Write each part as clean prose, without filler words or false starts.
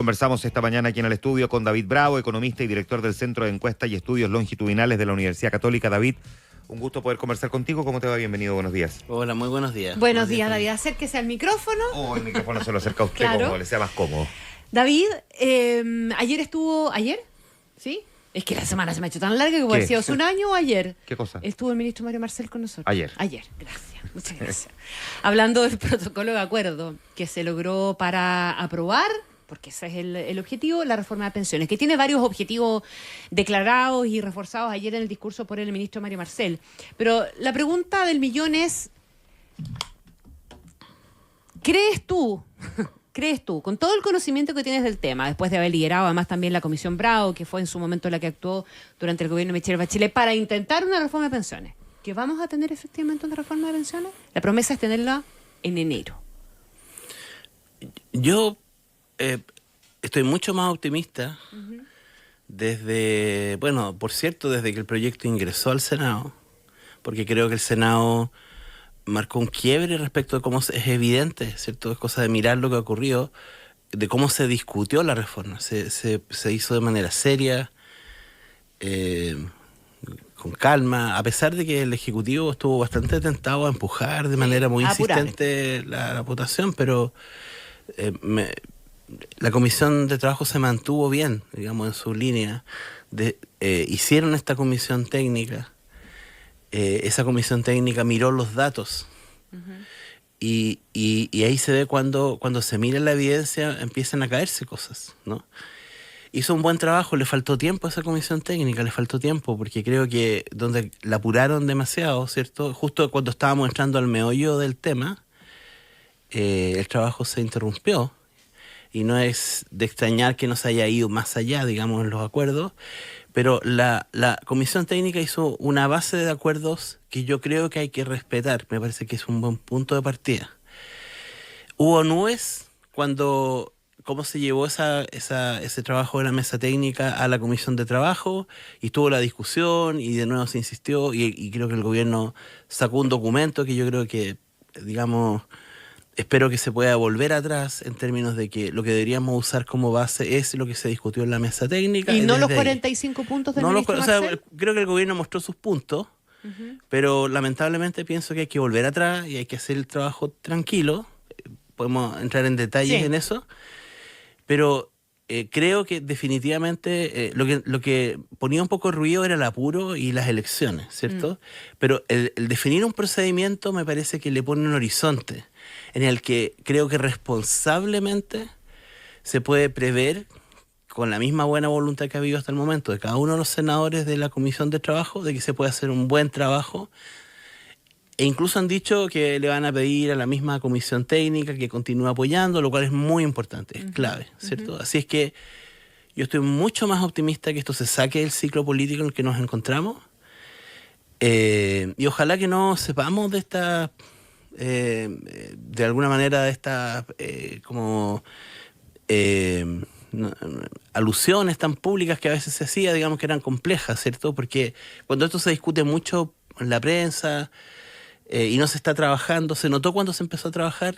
Conversamos esta mañana aquí en el estudio con David Bravo, economista y director del Centro de Encuestas y Estudios Longitudinales de la Universidad Católica. David, un gusto poder conversar contigo. ¿Cómo te va? Bienvenido, buenos días. Hola, muy buenos días. Buenos días, David. Acérquese al micrófono. El micrófono se lo acerca a usted, Claro. como le sea más cómodo. David, ayer estuvo... ¿Ayer? ¿Sí? Es que la semana se me ha hecho tan larga que puede ¿Qué? haber sido hace un año o ayer. ¿Qué cosa? Estuvo el ministro Mario Marcel con nosotros. Ayer. Ayer, gracias. Muchas gracias. Hablando del protocolo de acuerdo que se logró para aprobar, porque ese es el objetivo, la reforma de pensiones, que tiene varios objetivos declarados y reforzados ayer en el discurso por el ministro Mario Marcel. Pero la pregunta del millón es, ¿crees tú, con todo el conocimiento que tienes del tema, después de haber liderado además también la Comisión Bravo, que fue en su momento la que actuó durante el gobierno de Michelle Bachelet, para intentar una reforma de pensiones, que vamos a tener efectivamente una reforma de pensiones? La promesa es tenerla en enero. Yo estoy mucho más optimista desde, bueno, por cierto, desde que el proyecto ingresó al Senado, porque creo que el Senado marcó un quiebre respecto de cómo es evidente, ¿cierto? Es cosa de mirar lo que ocurrió, de cómo se discutió la reforma. Se hizo de manera seria, con calma, a pesar de que el Ejecutivo estuvo bastante tentado a empujar de manera muy insistente la votación, pero la Comisión de Trabajo se mantuvo bien, digamos, en su línea. Hicieron esta comisión técnica. Esa comisión técnica miró los datos. Y ahí se ve cuando se mira la evidencia, empiezan a caerse cosas, ¿no? Hizo un buen trabajo, le faltó tiempo a esa comisión técnica, le faltó tiempo, porque creo que donde la apuraron demasiado, ¿cierto? Justo cuando estábamos entrando al meollo del tema, el trabajo se interrumpió. Y no es de extrañar que no se haya ido más allá, digamos, en los acuerdos, pero la Comisión Técnica hizo una base de acuerdos que yo creo que hay que respetar. Me parece que es un buen punto de partida. Hubo nubes cuando cómo se llevó ese trabajo de la mesa técnica a la Comisión de Trabajo, y estuvo la discusión y de nuevo se insistió, y creo que el gobierno sacó un documento que yo creo que, digamos, espero que se pueda volver atrás en términos de que lo que deberíamos usar como base es lo que se discutió en la mesa técnica. ¿Y no los 45 puntos del ministro Marcel? O sea, creo que el gobierno mostró sus puntos, pero lamentablemente pienso que hay que volver atrás y hay que hacer el trabajo tranquilo. Podemos entrar en detalles en eso, pero creo que definitivamente lo que ponía un poco de ruido era el apuro y las elecciones, ¿cierto? Pero el definir un procedimiento me parece que le pone un horizonte en el que creo que responsablemente se puede prever, con la misma buena voluntad que ha habido hasta el momento de cada uno de los senadores de la Comisión de Trabajo, de que se puede hacer un buen trabajo. E incluso han dicho que le van a pedir a la misma comisión técnica que continúe apoyando, lo cual es muy importante, es clave, ¿cierto? Así es que yo estoy mucho más optimista que esto se saque del ciclo político en el que nos encontramos. Y ojalá que no sepamos de esta, de alguna manera, de estas alusiones tan públicas que a veces se hacía, digamos, que eran complejas, ¿cierto? Porque cuando esto se discute mucho en la prensa, y no se está trabajando, se notó cuando se empezó a trabajar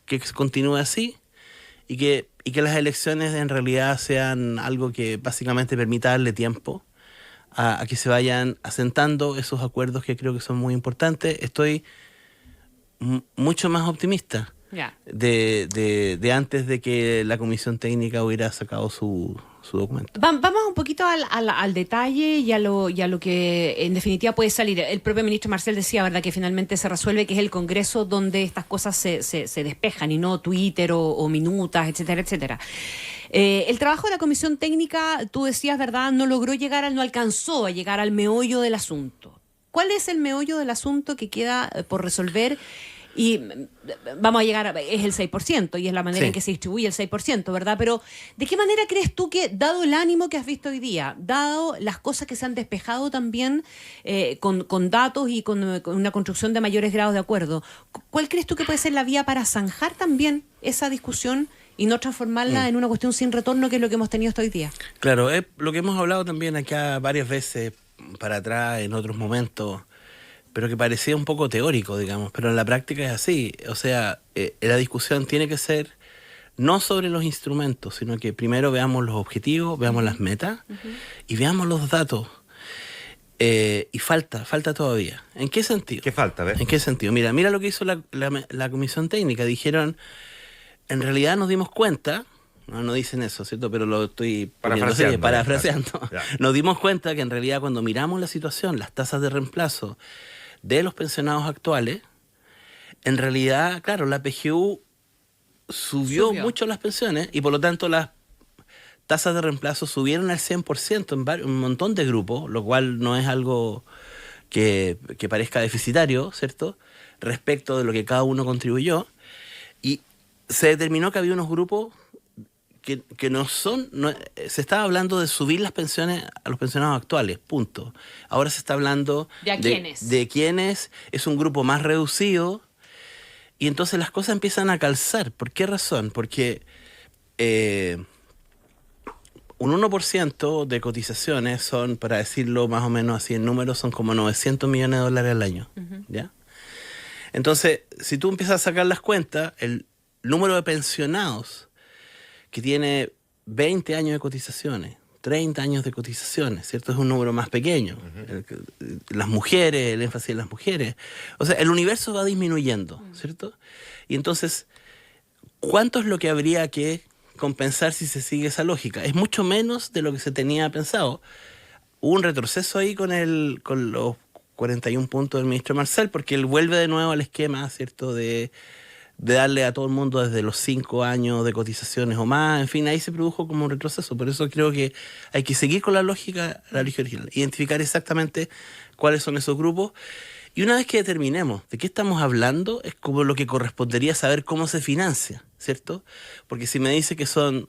que se continúe así, y que las elecciones en realidad sean algo que básicamente permita darle tiempo a que se vayan asentando esos acuerdos que creo que son muy importantes. Estoy mucho más optimista de antes de que la Comisión Técnica hubiera sacado su documento. Vamos un poquito al detalle y a lo que en definitiva puede salir. El propio ministro Marcel decía, ¿verdad?, que finalmente se resuelve, que es el Congreso donde estas cosas se despejan y no Twitter o minutas, etcétera, etcétera. El trabajo de la Comisión Técnica, tú decías, ¿verdad?, no alcanzó a llegar al meollo del asunto. ¿Cuál es el meollo del asunto que queda por resolver? Y vamos a llegar, es el 6%, y es la manera en que se distribuye el 6%, ¿verdad? Pero, ¿de qué manera crees tú que, dado el ánimo que has visto hoy día, dado las cosas que se han despejado también con datos y con una construcción de mayores grados de acuerdo, cuál crees tú que puede ser la vía para zanjar también esa discusión y no transformarla en una cuestión sin retorno, que es lo que hemos tenido hasta hoy día? Claro, es lo que hemos hablado también acá varias veces para atrás, en otros momentos, pero que parecía un poco teórico, digamos, pero en la práctica es así. O sea, la discusión tiene que ser no sobre los instrumentos, sino que primero veamos los objetivos, veamos las metas y veamos los datos. Y falta todavía. ¿En qué sentido? ¿Qué falta? A ver. ¿En qué sentido? Mira lo que hizo la comisión técnica. Dijeron, en realidad nos dimos cuenta, no dicen eso, ¿cierto? Pero lo estoy parafraseando. Claro. Nos dimos cuenta que en realidad cuando miramos la situación, las tasas de reemplazo de los pensionados actuales, en realidad, claro, la PGU subió mucho las pensiones y por lo tanto las tasas de reemplazo subieron al 100% en un montón de grupos, lo cual no es algo que parezca deficitario, ¿cierto? Respecto de lo que cada uno contribuyó. Y se determinó que había unos grupos que no son... se estaba hablando de subir las pensiones a los pensionados actuales, punto. Ahora se está hablando de quiénes es un grupo más reducido y entonces las cosas empiezan a calzar. ¿Por qué razón? Porque... un 1% de cotizaciones son, para decirlo más o menos así en números, son como 900 millones de dólares al año. ¿Ya? Entonces, si tú empiezas a sacar las cuentas, el número de pensionados que tiene 20 años de cotizaciones, 30 años de cotizaciones, ¿cierto? Es un número más pequeño. Las mujeres, el énfasis en las mujeres. O sea, el universo va disminuyendo, ¿cierto? Y entonces, ¿cuánto es lo que habría que compensar si se sigue esa lógica? Es mucho menos de lo que se tenía pensado. Hubo un retroceso ahí con los 41 puntos del ministro Marcel, porque él vuelve de nuevo al esquema, ¿cierto?, de darle a todo el mundo desde los 5 años de cotizaciones o más. En fin, ahí se produjo como un retroceso. Por eso creo que hay que seguir con la lógica original, identificar exactamente cuáles son esos grupos. Y una vez que determinemos de qué estamos hablando, es como lo que correspondería saber cómo se financia, ¿cierto? Porque si me dice que son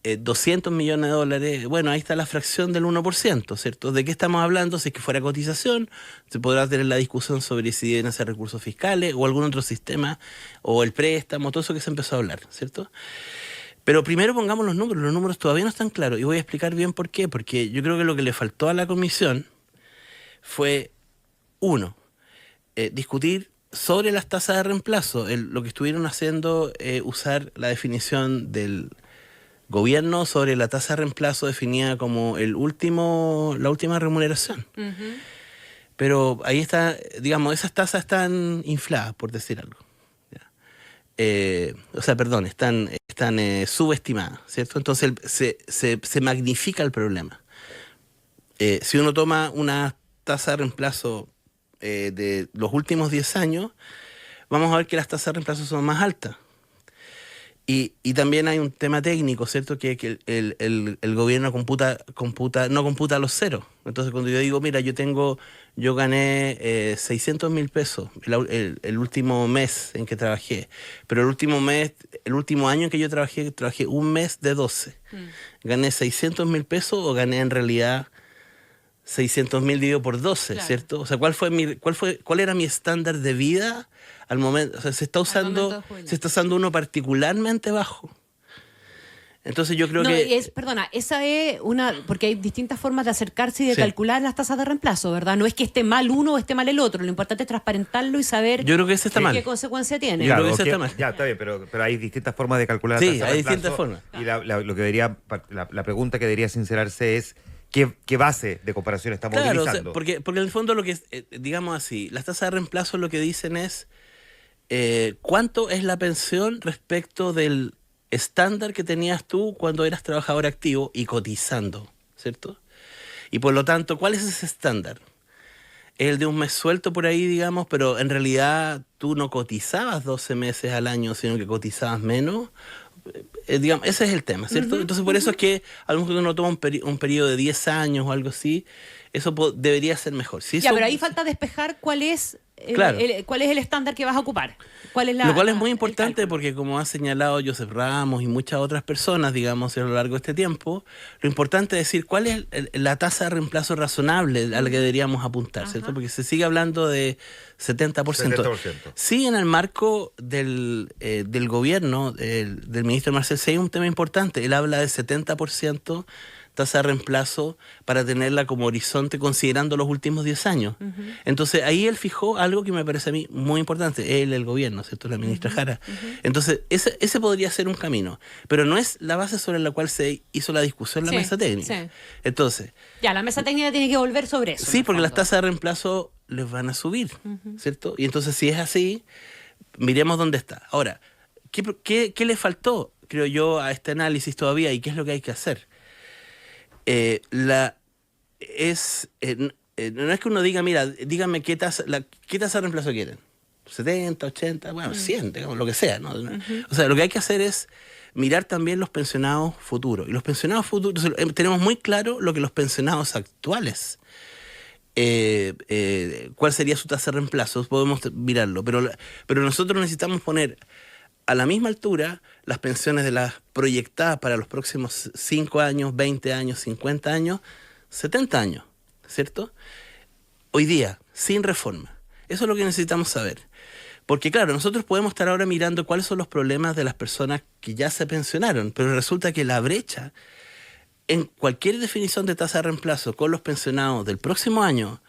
200 millones de dólares, bueno, ahí está la fracción del 1%, ¿cierto? ¿De qué estamos hablando? Si es que fuera cotización, se podrá tener la discusión sobre si deben ser recursos fiscales o algún otro sistema, o el préstamo, todo eso que se empezó a hablar, ¿cierto? Pero primero pongamos los números todavía no están claros, y voy a explicar bien por qué, porque yo creo que lo que le faltó a la comisión fue... Uno, discutir sobre las tasas de reemplazo. Lo que estuvieron haciendo es usar la definición del gobierno sobre la tasa de reemplazo definida como la última remuneración. Pero ahí está, digamos, esas tasas están infladas, por decir algo. Están subestimadas, ¿cierto? Entonces se magnifica el problema. Si uno toma una tasa de reemplazo de los últimos 10 años, vamos a ver que las tasas de reemplazo son más altas. Y también hay un tema técnico, ¿cierto? Que el gobierno no computa los ceros. Entonces, cuando yo digo, mira, yo gané 600 mil pesos el último mes en que trabajé, pero el último año en que yo trabajé un mes de 12. ¿Gané 600 mil pesos o gané en realidad 600 mil dividido por 12, claro, ¿cierto? O sea, ¿cuál era mi estándar de vida al momento? O sea, se está usando uno particularmente bajo. Entonces yo creo esa es porque hay distintas formas de acercarse y de calcular las tasas de reemplazo, ¿verdad? No es que esté mal uno o esté mal el otro, lo importante es transparentarlo y saber yo creo que ese está mal. qué consecuencia tiene. Claro, yo creo que ese está mal. Ya, está bien, pero hay distintas formas de calcular la tasa de reemplazo. Sí, hay distintas formas. Y la pregunta que debería sincerarse es ¿qué base de comparación estamos utilizando? O sea, porque en el fondo lo que digamos así, las tasas de reemplazo lo que dicen es cuánto es la pensión respecto del estándar que tenías tú cuando eras trabajador activo y cotizando, ¿cierto? Y por lo tanto, ¿cuál es ese estándar? El de un mes suelto por ahí, digamos, pero en realidad tú no cotizabas 12 meses al año, sino que cotizabas menos. Digamos, ese es el tema, ¿cierto? Entonces por eso es que a lo mejor uno toma un periodo de 10 años o algo así, eso debería ser mejor. Pero ahí falta despejar cuál es el estándar que vas a ocupar. Lo cual es muy importante porque, como ha señalado Joseph Ramos y muchas otras personas, digamos, a lo largo de este tiempo, lo importante es decir cuál es la tasa de reemplazo razonable a la que deberíamos apuntar, ¿cierto? Porque se sigue hablando de 70%. Sí, en el marco del gobierno, del ministro Marcel, sí hay un tema importante. Él habla de 70% tasa de reemplazo para tenerla como horizonte considerando los últimos 10 años. Entonces ahí él fijó algo que me parece a mí muy importante, él, el gobierno, ¿cierto? La ministra Jara. Entonces ese podría ser un camino, pero no es la base sobre la cual se hizo la discusión en la mesa técnica. Sí. Entonces... Ya, la mesa técnica tiene que volver sobre eso. Sí, porque las tasas de reemplazo les van a subir, ¿cierto? Y entonces si es así, miremos dónde está. Ahora, ¿qué le faltó, creo yo, a este análisis todavía y qué es lo que hay que hacer? No es que uno diga, mira, díganme qué tasa de reemplazo quieren. 70, 80, bueno, 100, digamos, lo que sea, ¿no? O sea, lo que hay que hacer es mirar también los pensionados futuros. Y los pensionados futuros, tenemos muy claro lo que los pensionados actuales, cuál sería su tasa de reemplazo, podemos mirarlo, pero nosotros necesitamos poner a la misma altura las pensiones de las proyectadas para los próximos 5 años, 20 años, 50 años, 70 años, ¿cierto? Hoy día, sin reforma. Eso es lo que necesitamos saber. Porque claro, nosotros podemos estar ahora mirando cuáles son los problemas de las personas que ya se pensionaron, pero resulta que la brecha en cualquier definición de tasa de reemplazo con los pensionados del próximo año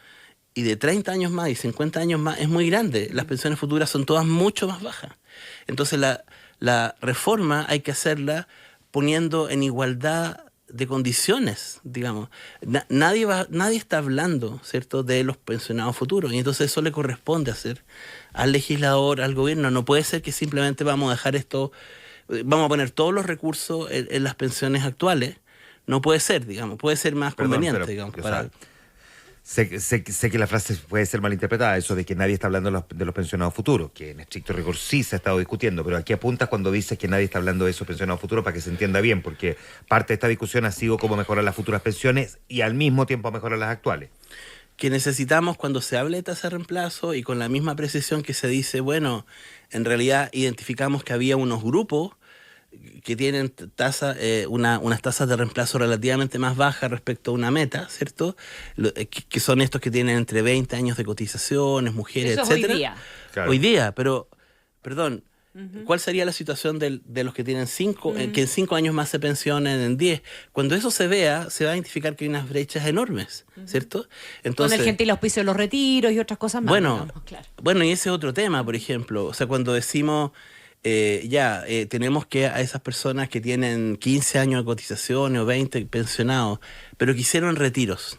y de 30 años más y 50 años más es muy grande. Las pensiones futuras son todas mucho más bajas. Entonces la reforma hay que hacerla poniendo en igualdad de condiciones, digamos. Nadie está hablando, ¿cierto?, de los pensionados futuros, y entonces eso le corresponde hacer al legislador, al gobierno. No puede ser que simplemente vamos a dejar esto, vamos a poner todos los recursos en las pensiones actuales. No puede ser, digamos, puede ser más conveniente, digamos, para... Sé que la frase puede ser malinterpretada, eso de que nadie está hablando de los pensionados futuros, que en estricto rigor sí se ha estado discutiendo, pero aquí apuntas cuando dices que nadie está hablando de esos pensionados futuros para que se entienda bien, porque parte de esta discusión ha sido cómo mejorar las futuras pensiones y al mismo tiempo mejorar las actuales. Que necesitamos, cuando se hable de tasa de reemplazo y con la misma precisión que se dice, bueno, en realidad identificamos que había unos grupos que tienen unas tasas de reemplazo relativamente más bajas respecto a una meta, ¿cierto? Que son estos que tienen entre 20 años de cotizaciones, mujeres, eso etcétera. Hoy día. Claro. Hoy día, pero, perdón, ¿cuál sería la situación de los que tienen que en 5 años más se pensionen, en 10? Cuando eso se vea, se va a identificar que hay unas brechas enormes, ¿cierto? Entonces, con el gentil auspicio de los retiros y otras cosas más. Bueno, digamos, claro. Bueno, y ese es otro tema, por ejemplo. O sea, cuando decimos... tenemos que a esas personas que tienen 15 años de cotizaciones o 20 pensionados, pero que hicieron retiros,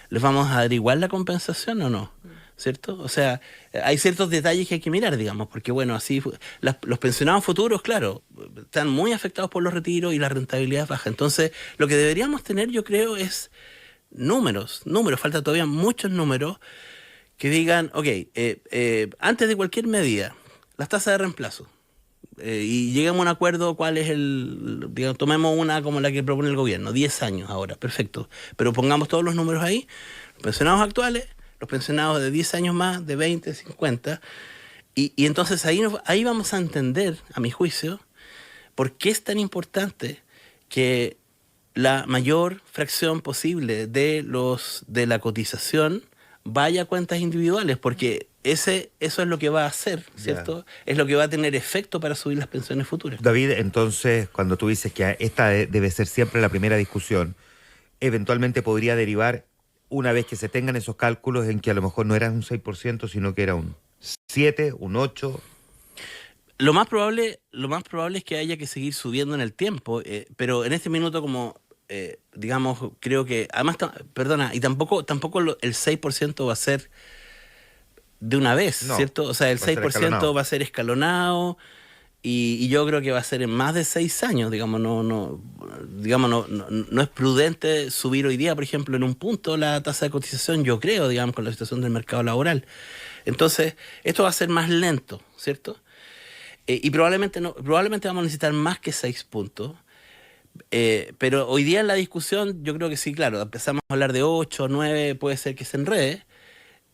¿les vamos a dar igual la compensación o no? ¿Cierto? O sea, hay ciertos detalles que hay que mirar, digamos, porque bueno, así los pensionados futuros, claro, están muy afectados por los retiros y la rentabilidad es baja. Entonces, lo que deberíamos tener, yo creo, es números, falta todavía muchos números que digan, ok, antes de cualquier medida, las tasas de reemplazo, y lleguemos a un acuerdo cuál es digamos, tomemos una como la que propone el gobierno, 10 años ahora, perfecto, pero pongamos todos los números ahí, los pensionados actuales, los pensionados de 10 años más, de 20, 50, y entonces ahí vamos a entender, a mi juicio, por qué es tan importante que la mayor fracción posible de la cotización vaya a cuentas individuales, porque eso es lo que va a hacer, ¿cierto? Es lo que va a tener efecto para subir las pensiones futuras. David, entonces, cuando tú dices que esta debe ser siempre la primera discusión, eventualmente podría derivar, una vez que se tengan esos cálculos, en que a lo mejor no era un 6%, sino que era un 7, un 8%. Lo más probable es que haya que seguir subiendo en el tiempo, pero en este minuto como... digamos, creo que además, y tampoco el 6% va a ser de una vez, no, ¿cierto? O sea, el 6% va a ser escalonado y yo creo que va a ser en más de 6 años, digamos, no es prudente subir hoy día, por ejemplo, en un punto la tasa de cotización, yo creo, digamos, con la situación del mercado laboral. Entonces, esto va a ser más lento, ¿cierto? Y probablemente vamos a necesitar más que 6 puntos. Pero hoy día en la discusión yo creo que sí, claro, empezamos a hablar de 8, 9, puede ser que se enrede,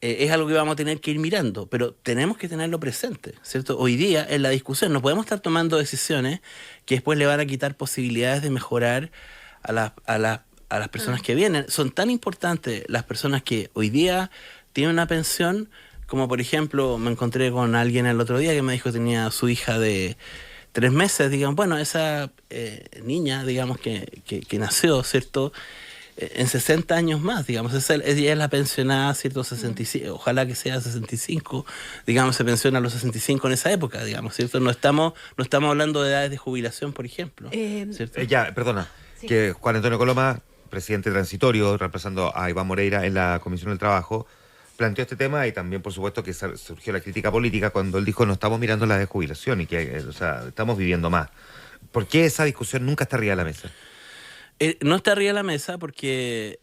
es algo que vamos a tener que ir mirando, pero tenemos que tenerlo presente, ¿cierto? Hoy día en la discusión no podemos estar tomando decisiones que después le van a quitar posibilidades de mejorar a las personas que vienen. Son tan importantes las personas que hoy día tienen una pensión, como por ejemplo me encontré con alguien el otro día que me dijo que tenía su hija de 3 meses, digamos, bueno, esa niña, digamos, que nació, ¿cierto? En 60 años más, digamos, ella es la pensionada, ¿cierto? 65, ojalá que sea 65, digamos, se pensiona a los 65 en esa época, digamos, ¿cierto? No estamos hablando de edades de jubilación, por ejemplo, ¿cierto? Perdona, Sí. que Juan Antonio Coloma, presidente transitorio, reemplazando a Iván Moreira en la Comisión del Trabajo, planteó este tema y también, por supuesto, que surgió la crítica política cuando él dijo no estamos mirando la de jubilación y que, o sea, estamos viviendo más. ¿Por qué esa discusión nunca está arriba de la mesa? No está arriba de la mesa porque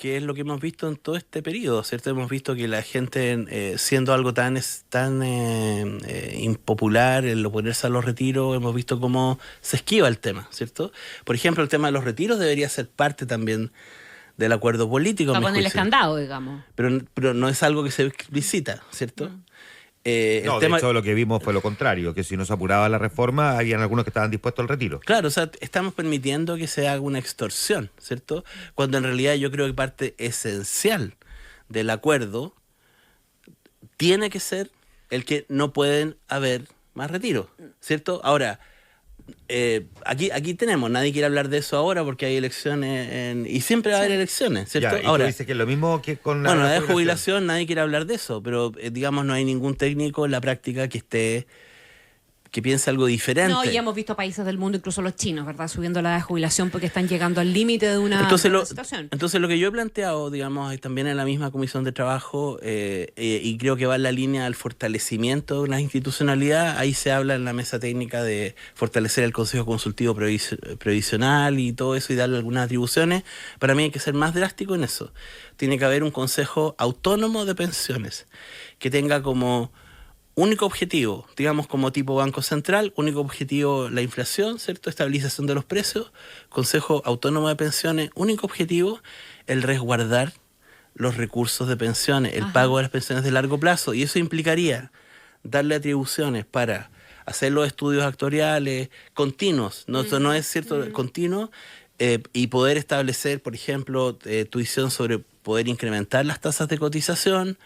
es lo que hemos visto en todo este periodo, ¿cierto? Hemos visto que la gente, siendo algo tan impopular, el oponerse a los retiros, hemos visto cómo se esquiva el tema, ¿cierto? Por ejemplo, el tema de los retiros debería ser parte también del acuerdo político. Para a mi ponerle juicio. candado, digamos. Pero no es algo que se explicita, ¿cierto? No, de hecho lo que vimos fue lo contrario, que si no se apuraba la reforma, habían algunos que estaban dispuestos al retiro. Claro, o sea, estamos permitiendo que se haga una extorsión, ¿cierto? Cuando en realidad yo creo que parte esencial del acuerdo tiene que ser el que no pueden haber más retiros, ¿cierto? Ahora, aquí tenemos, nadie quiere hablar de eso ahora porque hay elecciones y siempre va a haber elecciones, ¿cierto? Ya, y ahora, tú dices que es lo mismo que con bueno, la de jubilación nadie quiere hablar de eso, pero digamos no hay ningún técnico en la práctica que piense algo diferente. No, y hemos visto países del mundo, incluso los chinos, ¿verdad? Subiendo la edad de jubilación porque están llegando al límite de una situación. Entonces lo que yo he planteado, digamos, también en la misma comisión de trabajo, y creo que va en la línea del fortalecimiento de la institucionalidad, ahí se habla en la mesa técnica de fortalecer el Consejo Consultivo Previsional y todo eso y darle algunas atribuciones. Para mí hay que ser más drástico en eso. Tiene que haber un Consejo Autónomo de Pensiones que tenga como único objetivo, digamos como tipo Banco Central, único objetivo la inflación, ¿cierto? Estabilización de los precios, Consejo Autónomo de Pensiones, único objetivo el resguardar los recursos de pensiones, el pago de las pensiones de largo plazo, y eso implicaría darle atribuciones para hacer los estudios actuariales continuos, no, esto no es cierto, continuo, y poder establecer, por ejemplo, tu visión sobre poder incrementar las tasas de cotización,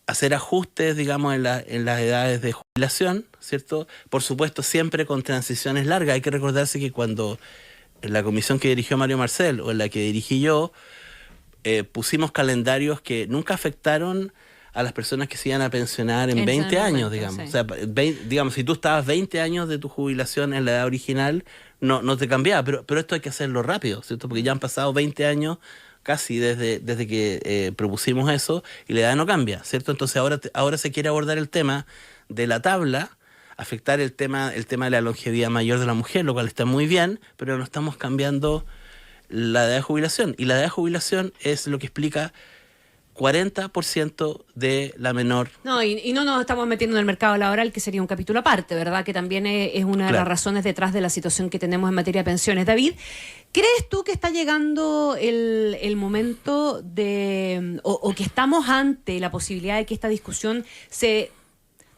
hacer ajustes, digamos, en las edades de jubilación, ¿cierto? Por supuesto, siempre con transiciones largas. Hay que recordarse que cuando en la comisión que dirigió Mario Marcel o en la que dirigí yo, pusimos calendarios que nunca afectaron a las personas que se iban a pensionar en 20 años, digamos. Sí. O sea, digamos, si tú estabas 20 años de tu jubilación en la edad original, no te cambiaba. Pero esto hay que hacerlo rápido, ¿cierto? Porque ya han pasado 20 años casi desde que propusimos eso y la edad no cambia, ¿cierto? Entonces ahora se quiere abordar el tema de la tabla, afectar el tema de la longevidad mayor de la mujer, lo cual está muy bien, pero no estamos cambiando la edad de jubilación. Y la edad de jubilación es lo que explica 40% de la menor. No, y no nos estamos metiendo en el mercado laboral, que sería un capítulo aparte, ¿verdad? Que también es una de las razones detrás de la situación que tenemos en materia de pensiones. David, ¿crees tú que está llegando el momento de, o que estamos ante la posibilidad de que esta discusión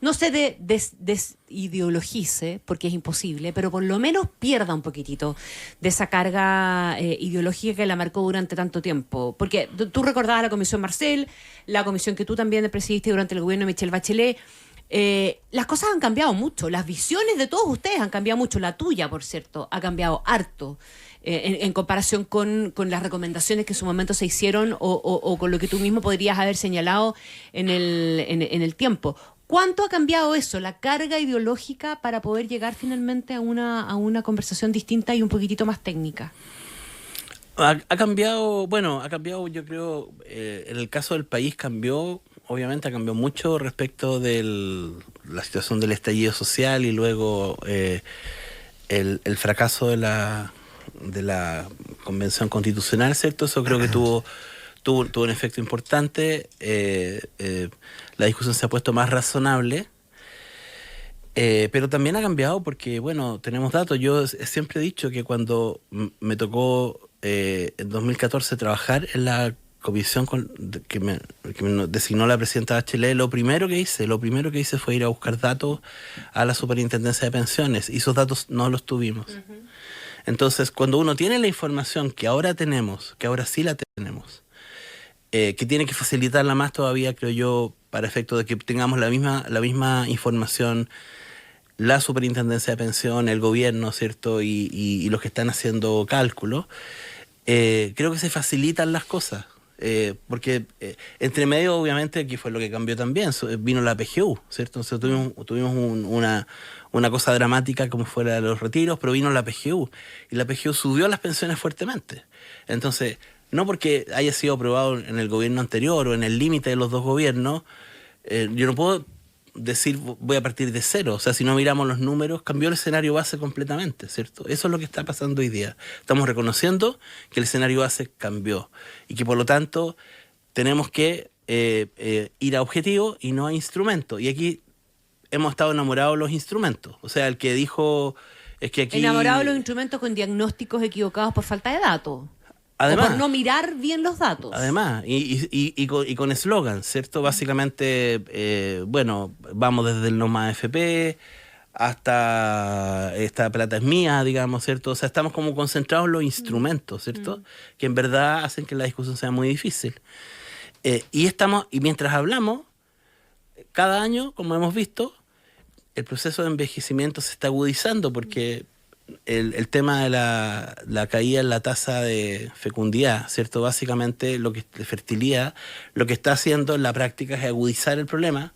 no se desideologice, porque es imposible, pero por lo menos pierda un poquitito de esa carga ideológica que la marcó durante tanto tiempo? Porque tú recordabas la Comisión Marcel, la comisión que tú también presidiste durante el gobierno de Michelle Bachelet. Las cosas han cambiado mucho, las visiones de todos ustedes han cambiado mucho, la tuya, por cierto, ha cambiado harto. En comparación con las recomendaciones que en su momento se hicieron o con lo que tú mismo podrías haber señalado en el tiempo. ¿Cuánto ha cambiado eso, la carga ideológica, para poder llegar finalmente a una conversación distinta y un poquitito más técnica? Ha cambiado, yo creo, en el caso del país obviamente ha cambiado mucho respecto de la situación del estallido social y luego el fracaso de la Convención Constitucional, ¿cierto? Eso creo que tuvo un efecto importante. La discusión se ha puesto más razonable, pero también ha cambiado porque, bueno, tenemos datos. Yo siempre he dicho que cuando me tocó en 2014 trabajar en la comisión que me designó la presidenta Bachelet, lo primero que hice fue ir a buscar datos a la Superintendencia de Pensiones, y esos datos no los tuvimos. Uh-huh. Entonces, cuando uno tiene la información que ahora tenemos, que ahora sí la tenemos, que tiene que facilitarla más todavía, creo yo, para efecto de que tengamos la misma información la superintendencia de pensiones, el gobierno, ¿cierto? Y los que están haciendo cálculos, creo que se facilitan las cosas. Porque entre medio, obviamente, aquí fue lo que cambió también, vino la PGU, ¿cierto? Entonces tuvimos una cosa dramática como fuera de los retiros, pero vino la PGU, y la PGU subió las pensiones fuertemente. Entonces, no porque haya sido aprobado en el gobierno anterior o en el límite de los dos gobiernos, yo no puedo decir voy a partir de cero. O sea, si no miramos los números, cambió el escenario base completamente, ¿cierto? Eso es lo que está pasando hoy día. Estamos reconociendo que el escenario base cambió y que por lo tanto tenemos que ir a objetivos y no a instrumentos. Y aquí hemos estado enamorados de los instrumentos. O sea, el que dijo es que aquí... Enamorados de los instrumentos con diagnósticos equivocados por falta de datos. Además, o por no mirar bien los datos. Además, y con eslogan, ¿cierto? Básicamente, bueno, vamos desde el no más FP hasta esta plata es mía, digamos, ¿cierto? O sea, estamos como concentrados en los instrumentos, ¿cierto? Que en verdad hacen que la discusión sea muy difícil. Y mientras hablamos, cada año, como hemos visto, el proceso de envejecimiento se está agudizando porque... El tema de la caída en la tasa de fecundidad, ¿cierto? Básicamente de fertilidad, lo que está haciendo en la práctica es agudizar el problema,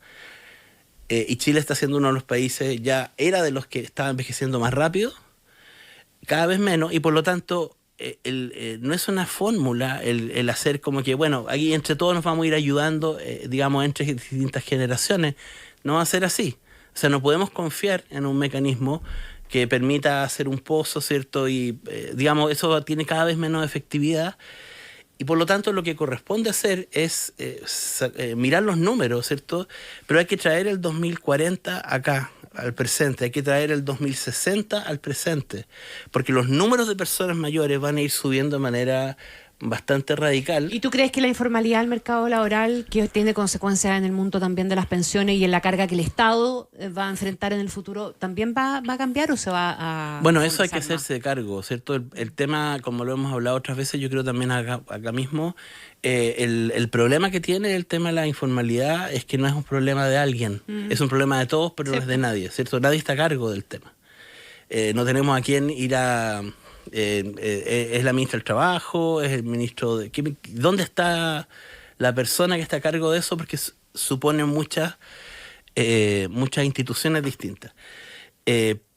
y Chile está siendo uno de los países, ya era de los que estaba envejeciendo más rápido, cada vez menos, y por lo tanto no es una fórmula el hacer como que, bueno, aquí entre todos nos vamos a ir ayudando, digamos, entre distintas generaciones. No va a ser así. O sea, no podemos confiar en un mecanismo que permita hacer un pozo, ¿cierto? Y, digamos, eso tiene cada vez menos efectividad. Y por lo tanto, lo que corresponde hacer es mirar los números, ¿cierto? Pero hay que traer el 2040 acá, al presente. Hay que traer el 2060 al presente. Porque los números de personas mayores van a ir subiendo de manera bastante radical. ¿Y tú crees que la informalidad del mercado laboral, que tiene consecuencias en el mundo también de las pensiones y en la carga que el Estado va a enfrentar en el futuro, también va a cambiar o se va a... Bueno, eso hay que hacerse cargo, ¿cierto? El tema, como lo hemos hablado otras veces, yo creo también acá mismo, el problema que tiene el tema de la informalidad es que no es un problema de alguien, es un problema de todos, pero no es de nadie, ¿cierto? Nadie está a cargo del tema. No tenemos a quién ir a... es la ministra del Trabajo, es el ministro de... ¿Dónde está la persona que está a cargo de eso? Porque supone muchas instituciones distintas.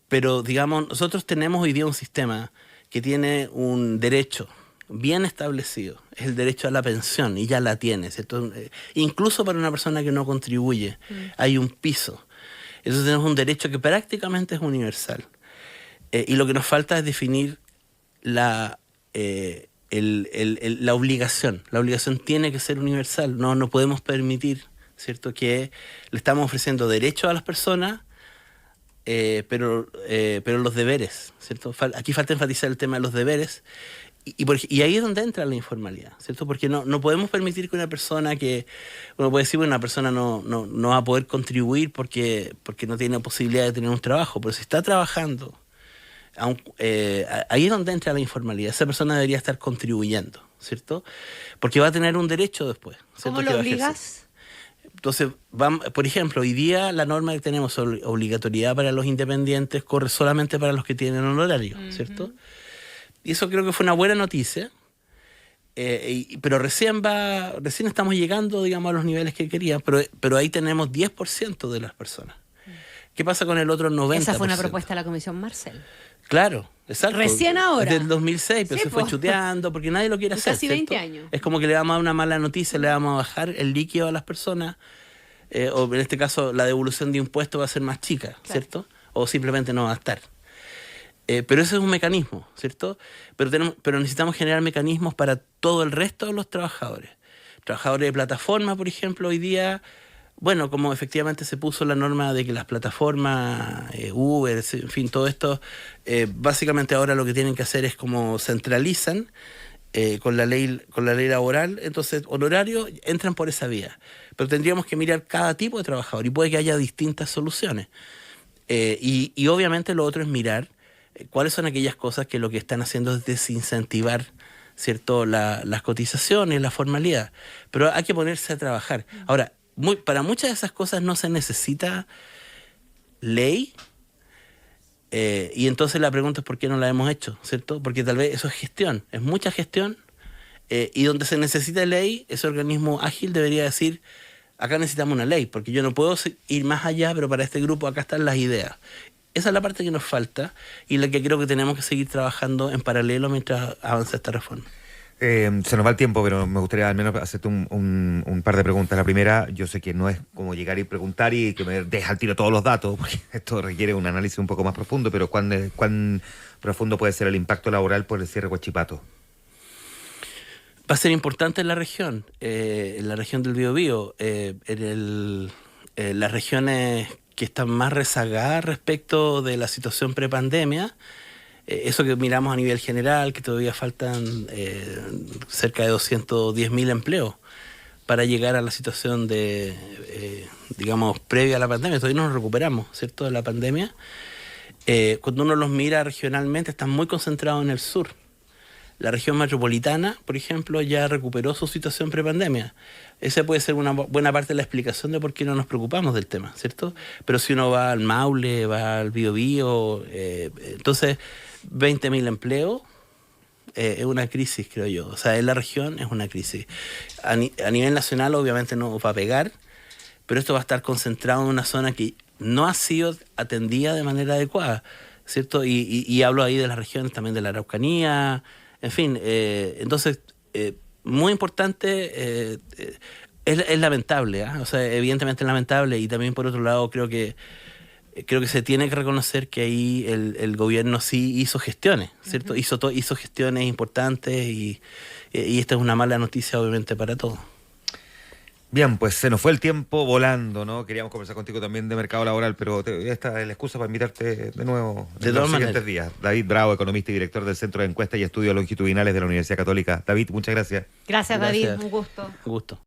Pero, digamos, nosotros tenemos hoy día un sistema que tiene un derecho bien establecido, es el derecho a la pensión, y ya la tiene, ¿cierto? Incluso para una persona que no contribuye, hay un piso. Entonces tenemos un derecho que prácticamente es universal. Y lo que nos falta es definir la obligación. La obligación tiene que ser universal. No podemos permitir, ¿cierto?, que le estamos ofreciendo derechos a las personas, pero los deberes, ¿cierto? Aquí falta enfatizar el tema de los deberes, y ahí es donde entra la informalidad, ¿cierto? Porque no podemos permitir que una persona uno puede decir, bueno, una persona no va a poder contribuir porque no tiene posibilidad de tener un trabajo, pero si está trabajando, ahí es donde entra la informalidad. Esa persona debería estar contribuyendo, ¿cierto? Porque va a tener un derecho después, ¿cierto? ¿Cómo lo obligas? Entonces, por ejemplo, hoy día la norma que tenemos sobre obligatoriedad para los independientes corre solamente para los que tienen honorario, ¿cierto? Y eso creo que fue una buena noticia, pero recién estamos llegando, digamos, a los niveles que quería, pero ahí tenemos 10% de las personas. ¿Qué pasa con el otro 90%? Esa fue una propuesta de la Comisión Marcel. Claro, exacto. Recién ahora. Desde el 2006, pero se fue chuteando porque nadie lo quiere hacer. Casi 20 años. Es como que le vamos a dar una mala noticia, le vamos a bajar el líquido a las personas, o en este caso la devolución de impuestos va a ser más chica, claro, ¿cierto? O simplemente no va a estar. Pero ese es un mecanismo, ¿cierto? Pero necesitamos generar mecanismos para todo el resto de los trabajadores. Trabajadores de plataforma, por ejemplo, hoy día... Bueno, como efectivamente se puso la norma de que las plataformas, Uber, en fin, todo esto, básicamente ahora lo que tienen que hacer es como centralizan con la ley laboral, entonces honorarios entran por esa vía. Pero tendríamos que mirar cada tipo de trabajador y puede que haya distintas soluciones. Y obviamente lo otro es mirar cuáles son aquellas cosas que lo que están haciendo es desincentivar, ¿cierto?, las cotizaciones, la formalidad. Pero hay que ponerse a trabajar. Ahora, para muchas de esas cosas no se necesita ley Y entonces la pregunta es por qué no la hemos hecho, ¿cierto? Porque tal vez eso es gestión, es mucha gestión, y donde se necesita ley, ese organismo ágil debería decir, acá necesitamos una ley, porque yo no puedo ir más allá, pero para este grupo acá están las ideas. Esa es la parte que nos falta y la que creo que tenemos que seguir trabajando en paralelo mientras avanza esta reforma. Se nos va el tiempo, pero me gustaría al menos hacerte un par de preguntas. La primera, yo sé que no es como llegar y preguntar y que me deja al tiro todos los datos, porque esto requiere un análisis un poco más profundo, pero ¿cuán profundo puede ser el impacto laboral por el cierre de Huachipato? Va a ser importante en la región del Biobío, las regiones que están más rezagadas respecto de la situación prepandemia. Eso que miramos a nivel general, que todavía faltan cerca de 210.000 empleos para llegar a la situación de, digamos, previa a la pandemia. Todavía no nos recuperamos, ¿cierto?, de la pandemia. Cuando uno los mira regionalmente, están muy concentrados en el sur. La región metropolitana, por ejemplo, ya recuperó su situación prepandemia. Esa puede ser una buena parte de la explicación de por qué no nos preocupamos del tema, ¿cierto? Pero si uno va al Maule, va al Biobío, entonces 20.000 empleos es una crisis, creo yo. O sea, en la región es una crisis. A nivel nacional, obviamente, no va a pegar, pero esto va a estar concentrado en una zona que no ha sido atendida de manera adecuada, ¿cierto? Y hablo ahí de las regiones también de la Araucanía. En fin, entonces, muy importante, es lamentable, ¿eh? O sea, evidentemente es lamentable, y también por otro lado creo que se tiene que reconocer que ahí el gobierno sí hizo gestiones, ¿cierto? Uh-huh. Hizo gestiones importantes y esta es una mala noticia obviamente para todos. Bien, pues se nos fue el tiempo volando, ¿no? Queríamos conversar contigo también de mercado laboral, pero esta es la excusa para invitarte de nuevo en los siguientes días. David Bravo, economista y director del Centro de Encuestas y Estudios Longitudinales de la Universidad Católica. David, muchas gracias. Gracias, David. Un gusto. Un gusto.